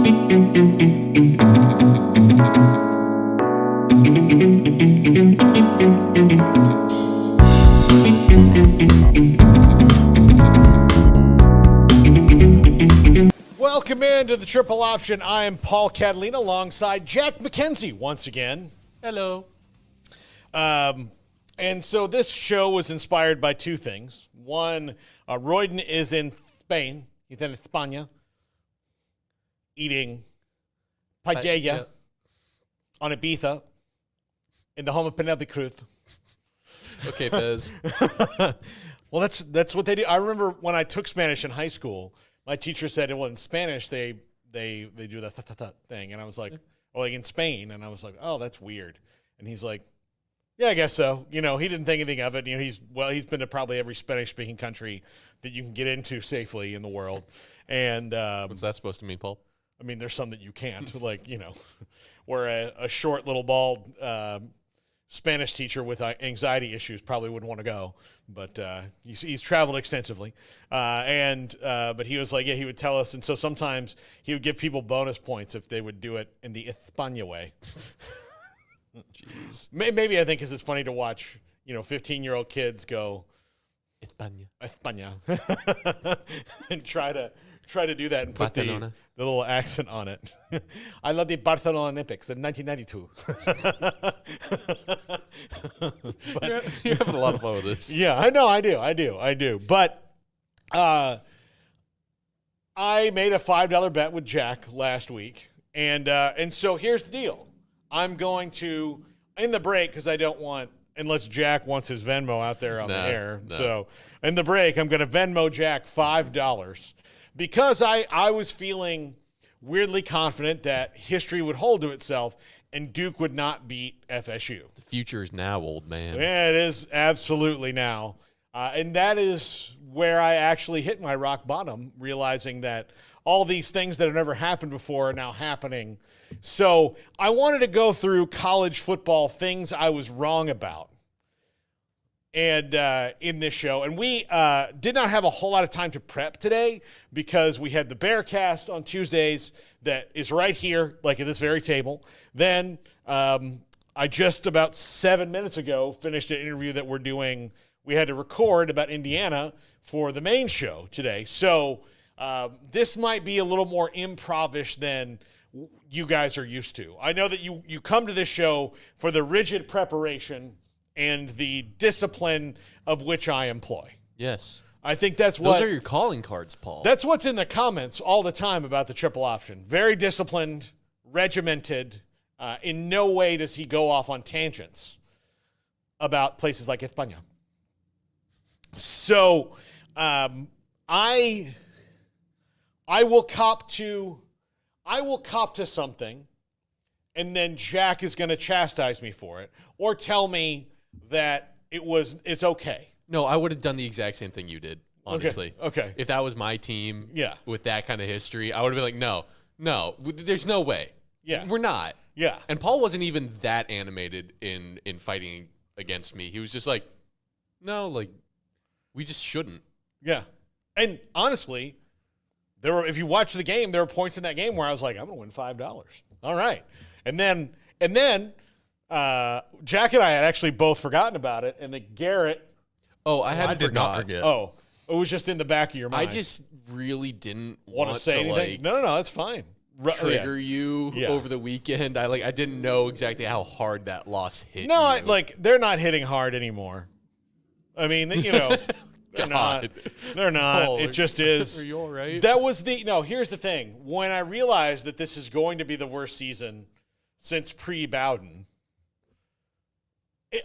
Welcome into the Triple Option. I am Paul Catalina alongside Jack McKenzie once again. Hello. And so this show was inspired by two things. One, Royden is in Spain. He's in España eating paella on Ibiza in the home of Penelope Cruz. Okay, Fez. Well, that's what they do. I remember when I took Spanish in high school, my teacher said, well, in Spanish, they do the th thing. And I was like, well, like in Spain. And I was like, oh, that's weird. And he's like, yeah, I guess so. You know, he didn't think anything of it. You know, he's been to probably every Spanish-speaking country that you can get into safely in the world. And what's that supposed to mean, Paul? I mean, there's some that you can't, like, you know, where a short little bald Spanish teacher with anxiety issues probably wouldn't want to go, but he's traveled extensively, but he was like, yeah, he would tell us, and so sometimes he would give people bonus points if they would do it in the España way. Jeez. Maybe I think because it's funny to watch, you know, 15-year-old kids go España, and try to do that and put the little accent on it. I love the Barcelona Olympics in 1992. You're having a lot of fun with this. Yeah, I know, I do. But I made a $5 bet with Jack last week, and so here's the deal. I'm going to, in the break, because I don't want, unless Jack wants his Venmo out there on the air. No. So in the break, I'm going to Venmo Jack $5 because I was feeling weirdly confident that history would hold to itself and Duke would not beat FSU. The future is now, old man. Yeah, it is absolutely now. And that is where I actually hit my rock bottom, realizing that all these things that have never happened before are now happening. So I wanted to go through college football things I was wrong about. And in this show, and we did not have a whole lot of time to prep today because we had the Bearcast on Tuesdays that is right here, like at this very table. Then I just about 7 minutes ago finished an interview that we had to record about Indiana for the main show today. So this might be a little more improv-ish than you guys are used to. I know that you come to this show for the rigid preparation and the discipline of which I employ. Yes. I think those are your calling cards, Paul. That's what's in the comments all the time about the triple option. Very disciplined, regimented. In no way does he go off on tangents about places like España. So I will cop to something, and then Jack is going to chastise me for it or tell me that it's okay. No, I would have done the exact same thing you did, honestly. Okay. If that was my team Yeah. with that kind of history, I would have been like, no, there's no way. Yeah. We're not. Yeah. And Paul wasn't even that animated in fighting against me. He was just like, no, like, we just shouldn't. Yeah. And honestly, if you watch the game, there were points in that game where I was like, I'm going to win $5. All right. And then Jack and I had actually both forgotten about it, and then Garrett. Oh, I did not forget. Oh, it was just in the back of your mind. I just really didn't want to say anything. Like, No, that's fine. Trigger you over the weekend. I didn't know exactly how hard that loss hit. No, they're not hitting hard anymore. I mean, you know, they're not. They're not. Paul, it just is. Are you all right? Here's the thing. When I realized that this is going to be the worst season since pre-Bowden,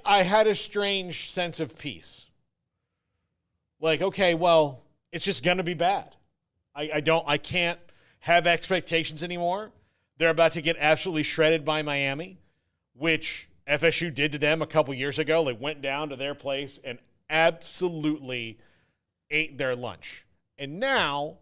I had a strange sense of peace. Like, okay, well, it's just going to be bad. I can't have expectations anymore. They're about to get absolutely shredded by Miami, which FSU did to them a couple years ago. They went down to their place and absolutely ate their lunch. And now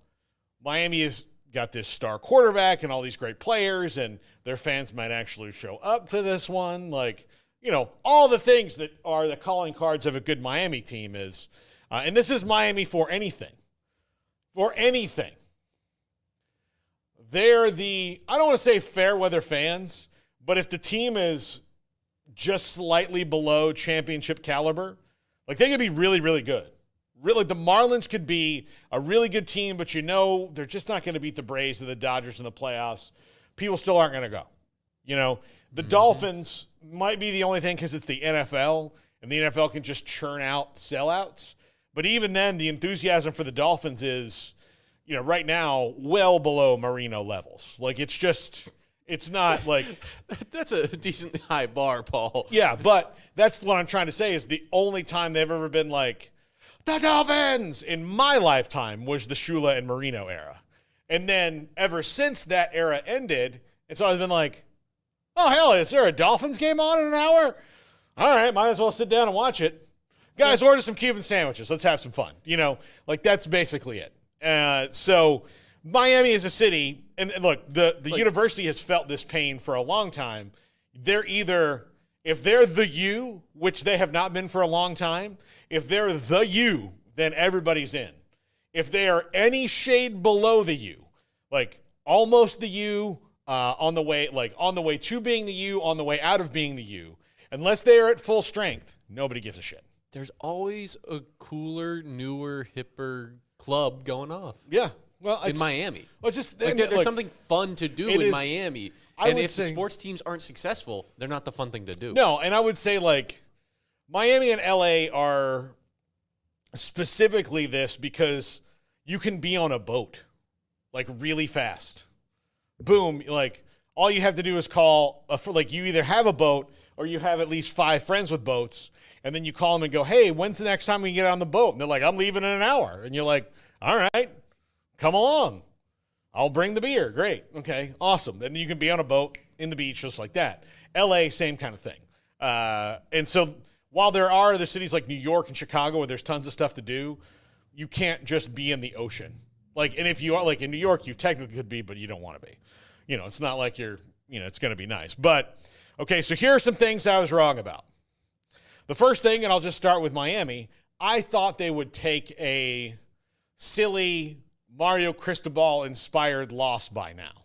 Miami has got this star quarterback and all these great players, and their fans might actually show up to this one. Like, you know, all the things that are the calling cards of a good Miami team is, and this is Miami for anything. For anything. they're I don't want to say fair weather fans, but if the team is just slightly below championship caliber, like they could be really, really good. Really, the Marlins could be a really good team, but they're just not going to beat the Braves or the Dodgers in the playoffs. People still aren't going to go. The Dolphins might be the only thing because it's the NFL, and the NFL can just churn out sellouts. But even then, the enthusiasm for the Dolphins is, right now, well below Marino levels. Like, it's not like – That's a decently high bar, Paul. Yeah, but that's what I'm trying to say is the only time they've ever been like, the Dolphins in my lifetime was the Shula and Marino era. And then ever since that era ended, it's always been like, oh, hell, is there a Dolphins game on in an hour? All right, might as well sit down and watch it. Guys, order some Cuban sandwiches. Let's have some fun. That's basically it. So Miami is a city, and look, the university has felt this pain for a long time. They're either, if they're the U, which they have not been for a long time, if they're the U, then everybody's in. If they are any shade below the U, like almost the U, on the way to being the U, on the way out of being the U, unless they are at full strength, nobody gives a shit. There's always a cooler, newer, hipper club going off. Yeah. Well, in Miami. Well, just there's something fun to do in Miami. And if the sports teams aren't successful, they're not the fun thing to do. No, and I would say Miami and LA are specifically this because you can be on a boat really fast. Boom, all you have to do is call you either have a boat or you have at least 5 friends with boats, and then you call them and go, hey, when's the next time we can get on the boat? And they're like, I'm leaving in an hour. And you're like, all right, come along. I'll bring the beer. Great. Okay, awesome. Then you can be on a boat in the beach just like that. LA, same kind of thing. And so while there are other cities like New York and Chicago where there's tons of stuff to do, you can't just be in the ocean. And if you are, in New York, you technically could be, but you don't want to be. It's not like it's going to be nice. But, okay, so here are some things I was wrong about. The first thing, and I'll just start with Miami, I thought they would take a silly Mario Cristobal-inspired loss by now.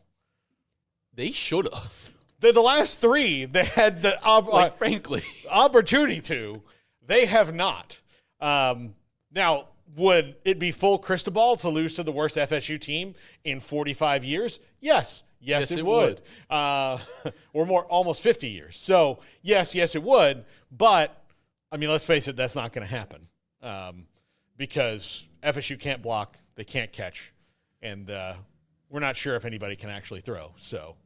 They should have. The last 3, they had the frankly opportunity to. They have not. Now, would it be full Cristobal to lose to the worst FSU team in 45 years? Yes. Yes, it would. Or more, almost 50 years. So, yes, it would. But, let's face it, that's not going to happen because FSU can't block, they can't catch, and we're not sure if anybody can actually throw. So,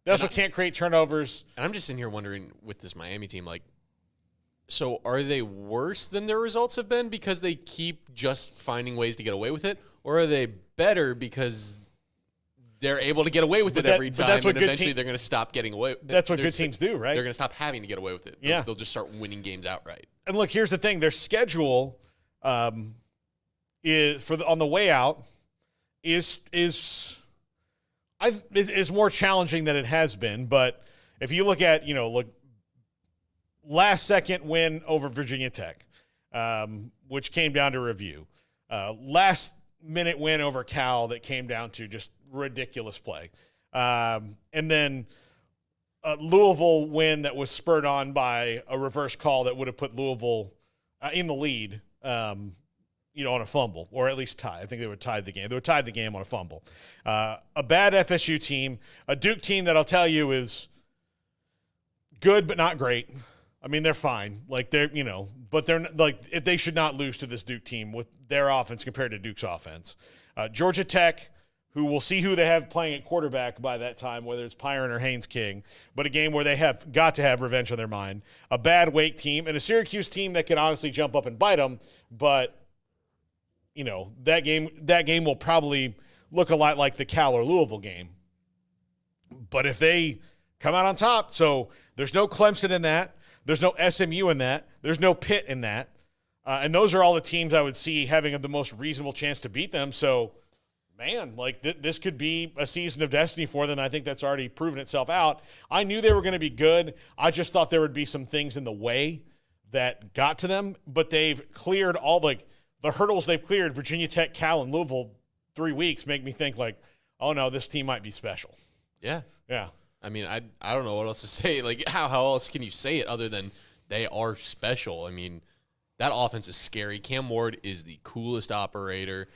they also can't create turnovers. And I'm just in here wondering with this Miami team, so are they worse than their results have been because they keep just finding ways to get away with it? Or are they better because they're able to get away with it every time, and eventually they're going to stop getting away with it? That's what good teams do, right? They're going to stop having to get away with it. Yeah. They'll just start winning games outright. And look, here's the thing. Their schedule is on the way out is more challenging than it has been. But if you look at, last second win over Virginia Tech, which came down to review. Last minute win over Cal that came down to just ridiculous play. And then a Louisville win that was spurred on by a reverse call that would have put Louisville in the lead, on a fumble, or at least tie. I think they would tie the game. They would tie the game on a fumble. A bad FSU team, a Duke team that I'll tell you is good but not great. They're fine. But they're they should not lose to this Duke team with their offense compared to Duke's offense. Georgia Tech, who will see who they have playing at quarterback by that time, whether it's Pyron or Haynes King, but a game where they have got to have revenge on their mind. A bad Wake team and a Syracuse team that could honestly jump up and bite them, but that game will probably look a lot like the Cal or Louisville game. But if they come out on top, so there's no Clemson in that. There's no SMU in that. There's no Pitt in that. And those are all the teams I would see having the most reasonable chance to beat them. So, man, this could be a season of destiny for them. I think that's already proven itself out. I knew they were going to be good. I just thought there would be some things in the way that got to them. But they've cleared all the hurdles they've cleared. Virginia Tech, Cal, and Louisville, 3 weeks make me think oh no, this team might be special. Yeah. Yeah. I mean, I don't know what else to say. Like, how else can you say it other than they are special? I mean, that offense is scary. Cam Ward is the coolest operator.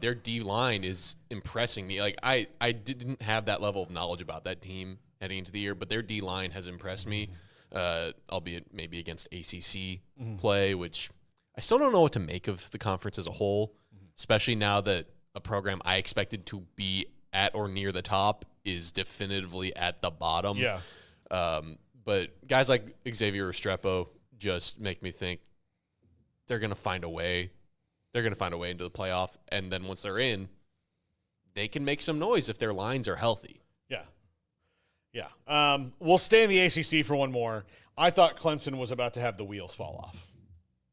Their D-line is impressing me. Like, I didn't have that level of knowledge about that team heading into the year, but their D-line has impressed me, albeit maybe against ACC play, which I still don't know what to make of the conference as a whole, especially now that a program I expected to be at or near the top is definitively at the bottom. Yeah. But guys like Xavier Restrepo just make me think they're going to find a way. They're going to find a way into the playoff. And then once they're in, they can make some noise if their lines are healthy. Yeah. Yeah. We'll stay in the ACC for one more. I thought Clemson was about to have the wheels fall off.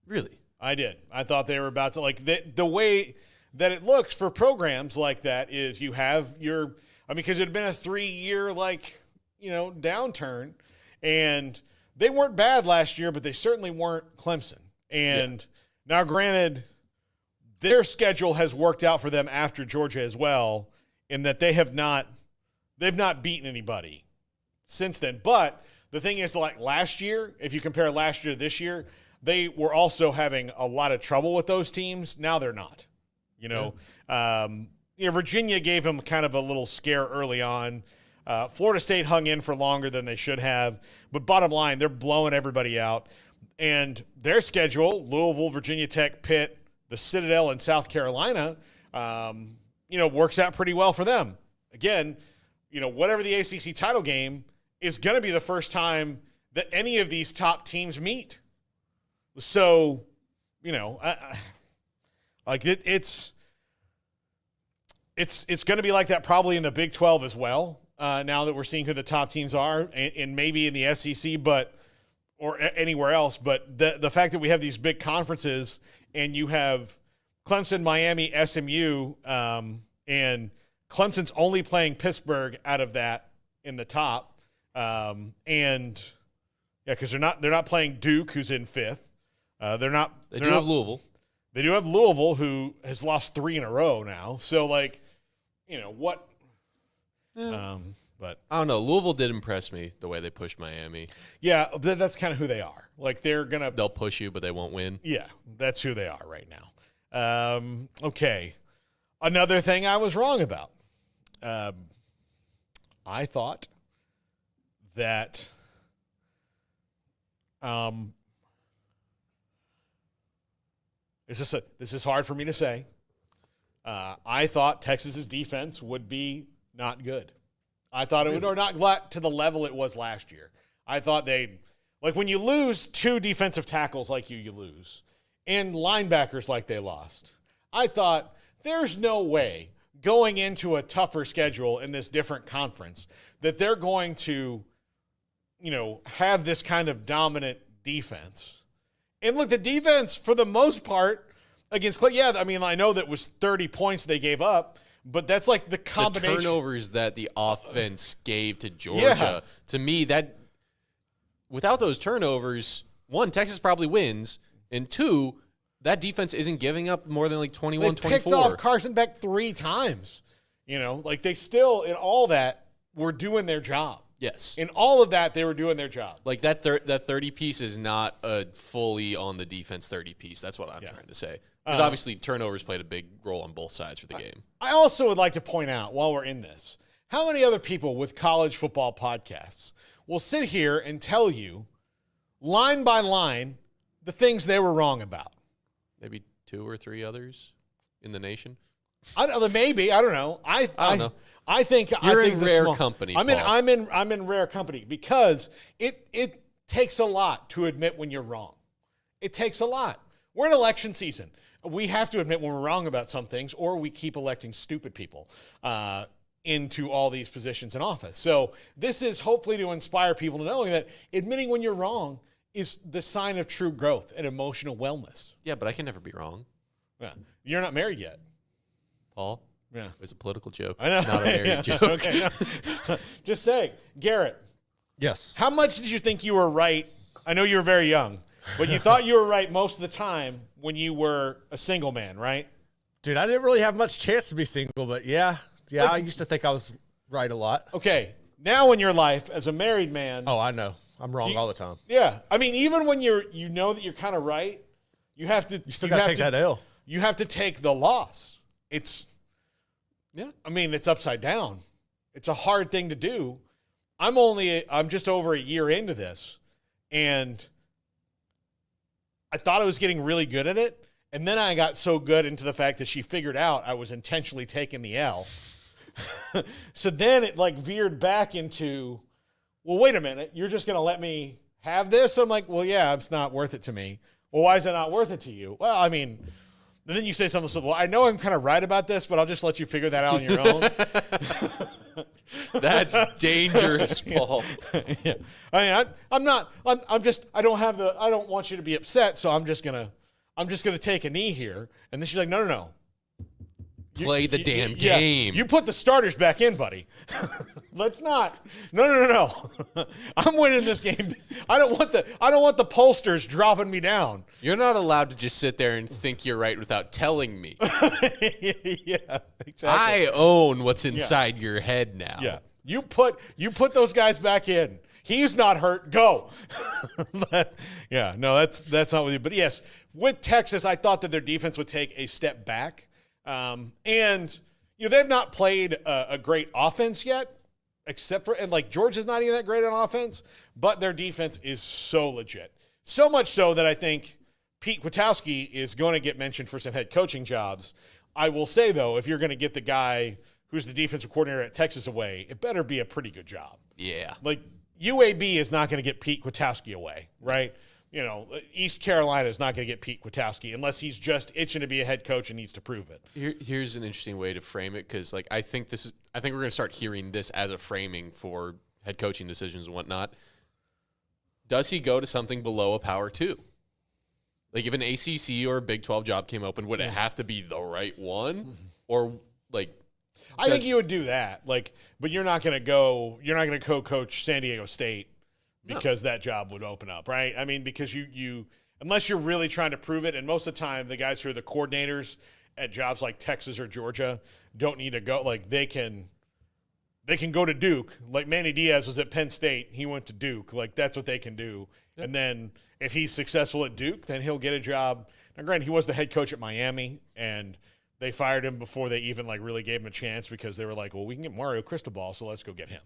Really? I did. I thought they were about to, like, the way that it looks for programs like that is you have your, I mean, because it had been a 3-year, like, downturn. And they weren't bad last year, but they certainly weren't Clemson. And now, granted, their schedule has worked out for them after Georgia as well, in that they've not beaten anybody since then. But the thing is, like last year, if you compare last year to this year, they were also having a lot of trouble with those teams. Now they're not. Virginia gave them kind of a little scare early on. Florida State hung in for longer than they should have. But bottom line, they're blowing everybody out. And their schedule, Louisville, Virginia Tech, Pitt, the Citadel, and South Carolina, works out pretty well for them. Again, whatever the ACC title game is going to be the first time that any of these top teams meet. So, it's going to be like that probably in the Big 12 as well. Now that we're seeing who the top teams are, and maybe in the SEC, or anywhere else. But the fact that we have these big conferences and you have Clemson, Miami, SMU, and Clemson's only playing Pittsburgh out of that in the top. Because they're not playing Duke, who's in 5th. They do have Louisville. They do have Louisville, who has lost 3 in a row now. So, what? But I don't know. Louisville did impress me the way they pushed Miami. Yeah, that's kind of who they are. Like, they'll push you, but they won't win. Yeah, that's who they are right now. Okay. Another thing I was wrong about. I thought that this is hard for me to say. I thought Texas's defense would be not good. I thought it would, or not to the level it was last year. I thought when you lose 2 defensive tackles like you lose, and linebackers like they lost, I thought there's no way going into a tougher schedule in this different conference that they're going to, have this kind of dominant defense. And look, the defense, for the most part, against I know that was 30 points they gave up, but that's like the combination. The turnovers that the offense gave to Georgia, to me, that without those turnovers, 1, Texas probably wins, and 2, that defense isn't giving up more than 21, 24. They picked off Carson Beck 3 times. They still, in all that, were doing their job. Yes. In all of that, they were doing their job. Like that 30 piece is not a fully on the defense 30 piece. That's what I'm trying to say. Because obviously turnovers played a big role on both sides for the game. I also would like to point out, while we're in this, how many other people with college football podcasts will sit here and tell you, line by line, the things they were wrong about. Maybe 2 or 3 others in the nation. Maybe, I don't know. I don't know. I think you're in rare company. I'm in rare company because it takes a lot to admit when you're wrong. It takes a lot. We're in election season. We have to admit when we're wrong about some things, or we keep electing stupid people into all these positions in office. So this is hopefully to inspire people to knowing that admitting when you're wrong is the sign of true growth and emotional wellness. Yeah, but I can never be wrong. Yeah. You're not married yet. Paul? Yeah. It was a political joke. I know. Not a married joke. Okay, no. Just saying. Garrett. Yes. How much did you think you were right? I know you were very young, but you thought you were right most of the time when you were a single man, right? Dude, I didn't really have much chance to be single, but yeah, Yeah, Like- I used to think I was right a lot. Okay, now in your life as a married man, Oh, I know. I'm wrong all the time. yeah. I mean, even when you know that you're kind of right, you have to. You still got to take that L. You have to take the loss. Yeah. I mean, it's upside down. It's a hard thing to do. I'm just over a year into this, and I thought I was getting really good at it. And then I got so good into the fact that she figured out I was intentionally taking the L. So then it like veered back into, well, wait a minute. You're just going to let me have this? I'm like, well, yeah, it's not worth it to me. Well, why is it not worth it to you? Well, I mean, and then you say something so, well, I know I'm kind of right about this, but I'll just let you figure that out on your own. That's dangerous, Paul. Yeah. I mean, I don't want you to be upset, so I'm just gonna take a knee here. And then she's like, no. Play the damn Yeah, game. you put the starters back in, buddy. Let's not. No. I'm winning this game. I don't want the pollsters dropping me down. You're not allowed to just sit there and think you're right without telling me. Yeah, exactly. I own what's inside your head now. Yeah. You put those guys back in. He's not hurt. Go. But, yeah, no, that's not with you. But yes, with Texas, I thought that their defense would take a step back. And they've not played a great offense yet, except for, and like Georgia's not even that great on offense, but their defense is so legit. So much so that I think Pete Kwiatkowski is going to get mentioned for some head coaching jobs. I will say, though, if you're going to get the guy who's the defensive coordinator at Texas away, it better be a pretty good job. Yeah. Like UAB is not going to get Pete Kwiatkowski away, right? East Carolina is not going to get Pete Kwiatkowski unless he's just itching to be a head coach and needs to prove it. Here's an interesting way to frame it, because I think we're going to start hearing this as a framing for head coaching decisions and whatnot. Does he go to something below a Power 2? Like if an ACC or a Big 12 job came open, would it have to be the right one, or like? I think you would do that, but you're not going to co-coach San Diego State. Because that job would open up, right? I mean, because you unless you're really trying to prove it, and most of the time the guys who are the coordinators at jobs like Texas or Georgia don't need to go. Like they can go to Duke. Like Manny Diaz was at Penn State, he went to Duke. Like that's what they can do. Yep. And then if he's successful at Duke, then he'll get a job. Now, granted, he was the head coach at Miami, and they fired him before they even really gave him a chance because they were like, well, we can get Mario Cristobal, so let's go get him.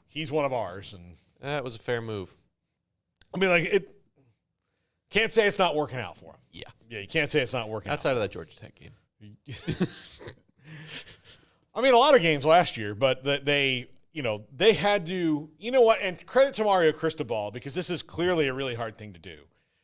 He's one of ours, and that was a fair move. I mean, can't say it's not working out for him. Yeah. Yeah, you can't say it's not working outside of that Georgia Tech game. I mean, a lot of games last year, but they had to, and credit to Mario Cristobal, because this is clearly a really hard thing to do.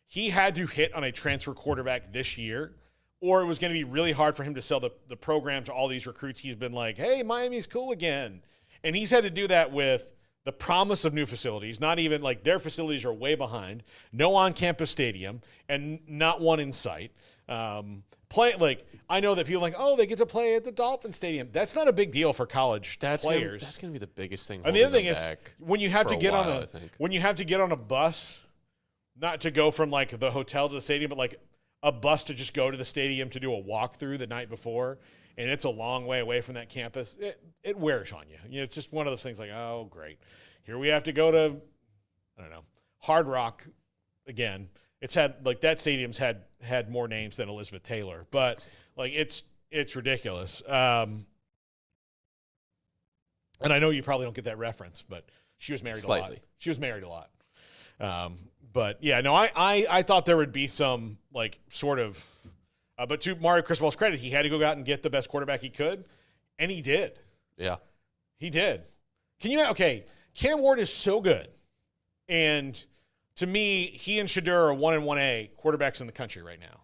He had to hit on a transfer quarterback this year, or it was going to be really hard for him to sell the program to all these recruits. He's been like, hey, Miami's cool again. And he's had to do that with the promise of new facilities. Not even their facilities are way behind. No on-campus stadium, and not one in sight. I know that people are like, oh, they get to play at the Dolphin Stadium. That's not a big deal for college players. That's going to be the biggest thing. And the other thing is when you have to get on a bus, not to go from the hotel to the stadium, but a bus to just go to the stadium to do a walkthrough the night before. And it's a long way away from that campus. It wears on you. It's just one of those things oh, great. Here we have to go to, I don't know, Hard Rock again. It's had, that stadium's had more names than Elizabeth Taylor. But, it's ridiculous. And I know you probably don't get that reference, but she was married a lot. She was married a lot. But, yeah, no, I thought there would be some, sort of – but to Mario Cristobal's credit, he had to go out and get the best quarterback he could, and he did. Yeah. He did. Cam Ward is so good. And to me, he and Shadur are 1 and 1A quarterbacks in the country right now.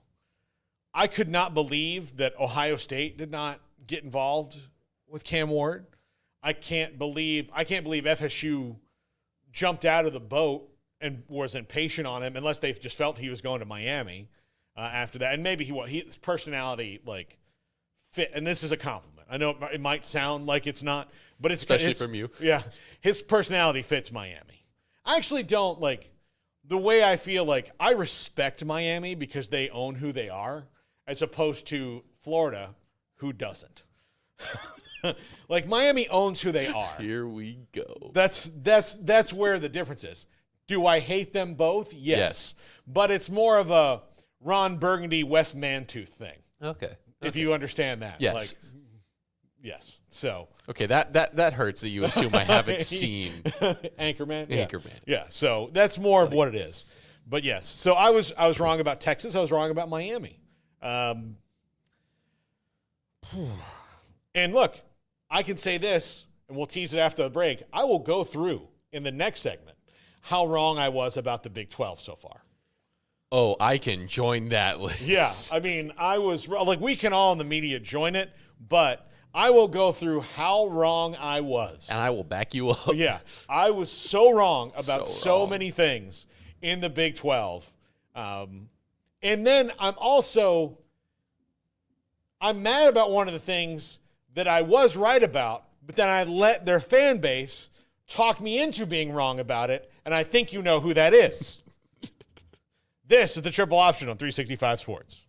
I could not believe that Ohio State did not get involved with Cam Ward. I can't believe FSU jumped out of the boat and was impatient on him, unless they just felt he was going to Miami. After that, and maybe his personality fit, and this is a compliment. I know it might sound like it's not, but it's especially from you. Yeah, his personality fits Miami. I actually don't the way I feel I respect Miami because they own who they are, as opposed to Florida, who doesn't. Like Miami owns who they are. Here we go. That's where the difference is. Do I hate them both? Yes. But it's more of a Ron Burgundy, Wes Mantooth thing. Okay. If you understand that. Yes. Like, yes. So. Okay, that hurts that you assume I haven't seen Anchorman? Yeah. Anchorman. Yeah. So that's more of what it is. But yes. So I was wrong about Texas. I was wrong about Miami. And look, I can say this, and we'll tease it after the break. I will go through in the next segment how wrong I was about the Big 12 so far. Oh, I can join that list. Yeah, I mean, I was like, we can all in the media join it, but I will go through how wrong I was. And I will back you up. Yeah, I was so wrong about so wrong. many things in the Big 12. And then I'm mad about one of the things that I was right about, but then I let their fan base talk me into being wrong about it, and I think you know who that is. This is the Triple Option on 365 Sports.